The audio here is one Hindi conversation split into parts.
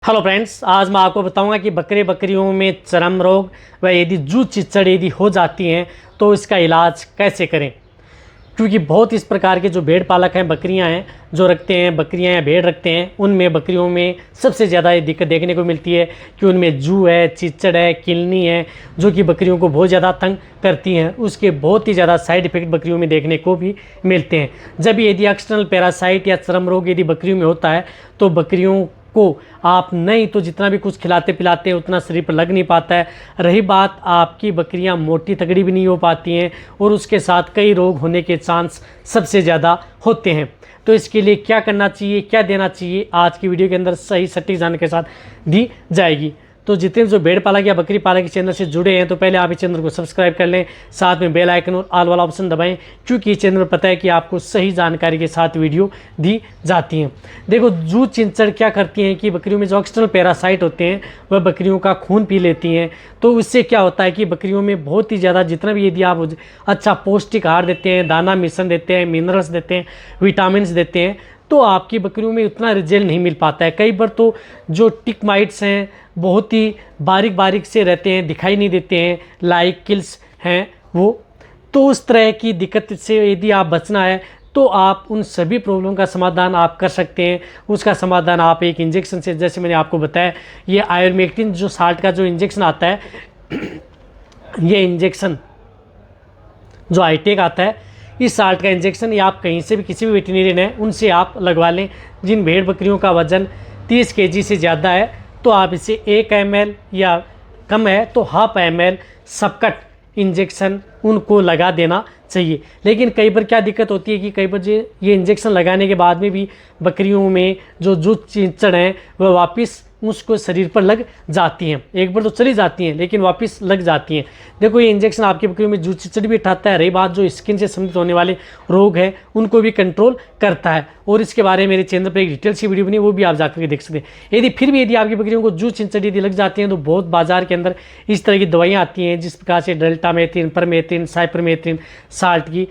हेलो फ्रेंड्स, आज मैं आपको बताऊंगा कि बकरियों में चर्म रोग व यदि जूं चिच्चड़ यदि हो जाती हैं तो इसका इलाज कैसे करें। क्योंकि बहुत इस प्रकार के जो भेड़ पालक हैं, बकरियां हैं जो रखते हैं, बकरियां या भेड़ रखते हैं, उनमें बकरियों में सबसे ज़्यादा ये दिक्कत देखने को मिलती है कि उनमें जूं है, चिच्चड़ है, किलनी है, जो कि बकरियों को बहुत ज़्यादा तंग करती हैं। उसके बहुत ही ज़्यादा साइड इफ़ेक्ट बकरियों में देखने को भी मिलते हैं। जब यदि एक्सटर्नल पैरासाइट या चर्म रोग यदि बकरियों में होता है तो बकरियों को आप नहीं तो जितना भी कुछ खिलाते पिलाते हैं उतना शरीर पर लग नहीं पाता है। रही बात, आपकी बकरियां मोटी तगड़ी भी नहीं हो पाती हैं और उसके साथ कई रोग होने के चांस सबसे ज़्यादा होते हैं। तो इसके लिए क्या करना चाहिए, क्या देना चाहिए, आज की वीडियो के अंदर सही सटीक जानकारी के साथ दी जाएगी। तो जितने जो भेड़ पालक या बकरी पालक के चैनल से जुड़े हैं तो पहले आप इस चैनल को सब्सक्राइब कर लें, साथ में बेल आइकन और ऑल वाला ऑप्शन दबाएं, क्योंकि इस चैनल पर पता है कि आपको सही जानकारी के साथ वीडियो दी जाती हैं। देखो, जूं चिंचड़ क्या करती हैं कि बकरियों में जो एक्सटर्नल पैरासाइट होते हैं वह बकरियों का खून पी लेती हैं। तो इससे क्या होता है कि बकरियों में बहुत ही ज़्यादा जितना भी यदि आप अच्छा पौष्टिक आहार देते हैं, दाना मिश्रण देते हैं, मिनरल्स देते हैं, विटामिन देते हैं, तो आपकी बकरियों में उतना रिजल्ट नहीं मिल पाता है। कई बार तो जो टिक माइट्स हैं बहुत ही बारीक बारीक से रहते हैं, दिखाई नहीं देते हैं, लाइक किल्स हैं वो। तो उस तरह की दिक्कत से यदि आप बचना है तो आप उन सभी प्रॉब्लम का समाधान आप कर सकते हैं। उसका समाधान आप एक इंजेक्शन से, जैसे मैंने आपको बताया, ये आयुर्मेक्टिन जो साल्ट का जो इंजेक्शन आता है, ये इंजेक्शन जो आईटेक आता है, इस साल्ट का इंजेक्शन या आप कहीं से भी किसी भी वेटरनरियन है उनसे आप लगवा लें। जिन भेड़ बकरियों का वजन 30 kg से ज़्यादा है तो आप इसे 1 ml या कम है तो ½ ml सबकट इंजेक्शन उनको लगा देना चाहिए। लेकिन कई बार क्या दिक्कत होती है कि कई बार ये इंजेक्शन लगाने के बाद में भी बकरियों में जो जूं चिंचड़ हैं वह वापस उसको शरीर पर लग जाती हैं। एक बार तो चली जाती हैं लेकिन वापस लग जाती हैं। देखो, ये इंजेक्शन आपकी बकरियों में जूं चिंचड़ भी हटाता है। रही बात जो स्किन से संबंधित होने वाले रोग हैं उनको भी कंट्रोल करता है, और इसके बारे में मेरे चैनल पर एक डिटेल सी वीडियो बनी, वो भी आप जाकर के देख सकते हैं। यदि फिर भी यदि आपकी बकरियों को जूं चिंचड़ यदि लग जाती हैं तो बहुत बाजार के अंदर इस तरह की दवाइयाँ आती हैं, जिस प्रकार से डेल्टामेथ्रिन, परमेथ्रिन, साइपरमेथ्रिन साल्ट की,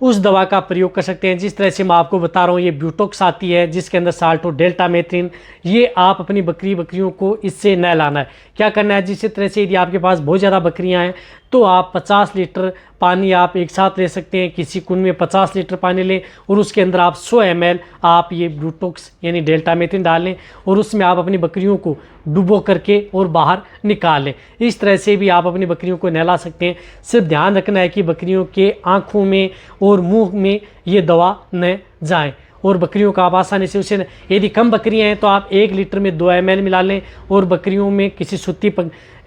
उस दवा का प्रयोग कर सकते हैं। जिस तरह से मैं आपको बता रहा हूँ, ये ब्यूटॉक्स आती है जिसके अंदर साल्ट और डेल्टामेथ्रिन, ये आप अपनी बकरियों को इससे न लाना है। क्या करना है, जिस तरह से यदि आपके पास बहुत ज़्यादा बकरियां हैं तो आप 50 लीटर पानी आप एक साथ ले सकते हैं। किसी कुंड में 50 लीटर पानी लें और उसके अंदर आप 100 ml आप ये ब्यूटॉक्स यानी डेल्टामेथ्रिन डाल लें और उसमें आप अपनी बकरियों को डुबो करके और बाहर निकाल लें। इस तरह से भी आप अपनी बकरियों को नहला सकते हैं। सिर्फ ध्यान रखना है कि बकरियों के आँखों में और मुँह में ये दवा न जाए, और बकरियों का आप आसानी से उसे, यदि कम बकरियां हैं तो आप 1 लीटर में 2 ml मिला लें और बकरियों में किसी सूती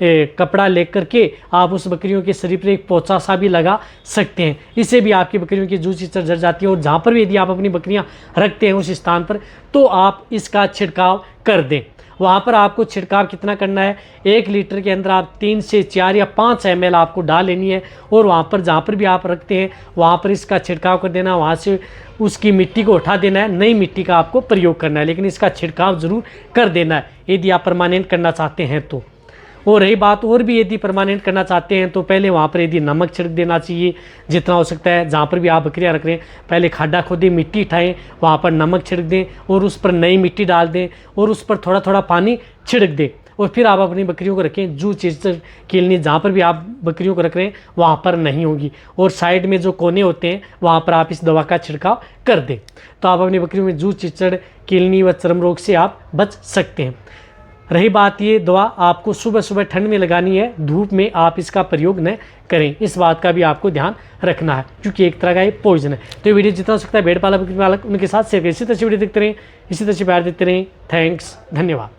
कपड़ा लेकर के आप उस बकरियों के शरीर पर एक पोंछा सा भी लगा सकते हैं। इससे भी आपकी बकरियों की जूं चिंचड़ जड़ जाती है। और जहाँ पर भी यदि आप अपनी बकरियां रखते हैं उस स्थान पर तो आप इसका छिड़काव कर दें। वहाँ पर आपको छिड़काव कितना करना है, 1 लीटर के अंदर आप 3 से 4 या 5 ml आपको डाल लेनी है, और वहाँ पर जहाँ पर भी आप रखते हैं वहाँ पर इसका छिड़काव कर देना। वहाँ से उसकी मिट्टी को उठा देना है, नई मिट्टी का आपको प्रयोग करना है, लेकिन इसका छिड़काव ज़रूर कर देना है यदि आप परमानेंट करना चाहते हैं तो। और रही बात, और भी यदि परमानेंट करना चाहते हैं तो पहले वहाँ पर यदि नमक छिड़क देना चाहिए जितना हो सकता है। जहाँ पर भी आप बकरियाँ रख रहे हैं पहले खड्डा खोदें, मिट्टी उठाएं, वहाँ पर नमक छिड़क दें और उस पर नई मिट्टी डाल दें और उस पर थोड़ा थोड़ा पानी छिड़क दें, और फिर आप अपनी बकरियों को रखें। जूं चिंचड़ किलनी जहाँ पर भी आप बकरियों को रख रहे हैं वहाँ पर नहीं होगी, और साइड में जो कोने होते हैं वहाँ पर आप इस दवा का छिड़काव कर दें, तो आप अपनी बकरियों में जूं चिंचड़ किलनी व चर्म रोग से आप बच सकते हैं। रही बात, ये दवा आपको सुबह सुबह ठंड में लगानी है, धूप में आप इसका प्रयोग न करें। इस बात का भी आपको ध्यान रखना है, क्योंकि एक तरह का ये पॉइजन है। तो ये वीडियो जितना हो सकता है भेड़ पालक बकरी पालक उनके साथ शेयर करें। इसी तरह से वीडियो देखते रहें, इसी तरह से प्यार देते रहें। थैंक्स, धन्यवाद।